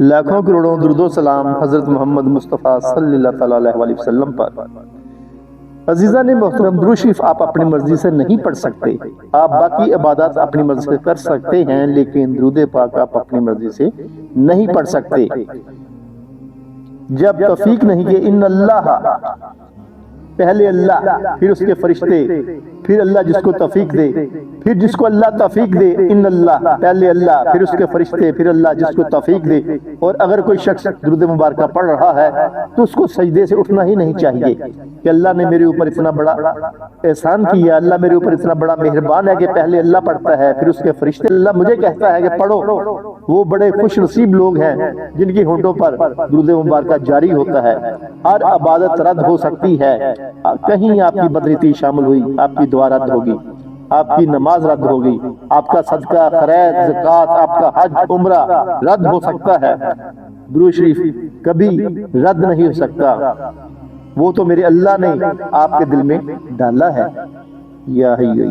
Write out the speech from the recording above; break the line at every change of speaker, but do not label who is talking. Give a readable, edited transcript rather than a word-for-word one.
لاکھوں کروڑوں درود و سلام حضرت محمد مصطفیٰ صلی اللہ علیہ وسلم پر۔ عزیزان محترم، درود شریف آپ اپنی مرضی سے نہیں پڑھ سکتے، آپ باقی عبادات اپنی مرضی سے کر سکتے ہیں، لیکن درود پاک آپ اپنی مرضی سے نہیں پڑھ سکتے جب توفیق نہیں کہ ان اللہ، پہلے اللہ پھر اس کے فرشتے پھر اللہ جس کو توفیق دے، پھر جس کو اللہ توفیق دے، ان اللہ پہلے اللہ پھر اس کے فرشتے پھر اللہ جس کو توفیق دے۔ اور اگر کوئی شخص درود مبارکہ پڑھ رہا ہے تو اس کو سجدے سے اٹھنا ہی نہیں چاہیے کہ اللہ نے میرے اوپر اتنا بڑا احسان کیا، اللہ میرے اوپر اتنا بڑا مہربان ہے کہ پہلے اللہ پڑھتا ہے پھر اس کے فرشتے، اللہ مجھے کہتا ہے کہ پڑھو۔ وہ بڑے خوش نصیب لوگ ہیں جن کی ہونٹوں پر درود مبارکہ جاری ہوتا ہے۔ ہر عبادت رد ہو سکتی ہے، کہیں آپ کی بدنیتی شامل ہوئی آپ کی دعا رد ہوگی، آپ کی نماز رد ہوگی، آپ کا صدقہ خیرات زکوٰۃ، آپ کا حج عمرہ رد ہو سکتا ہے۔ درود شریف کبھی رد نہیں ہو سکتا، وہ تو میرے اللہ نے آپ کے دل میں ڈالا ہے۔ یا حی یا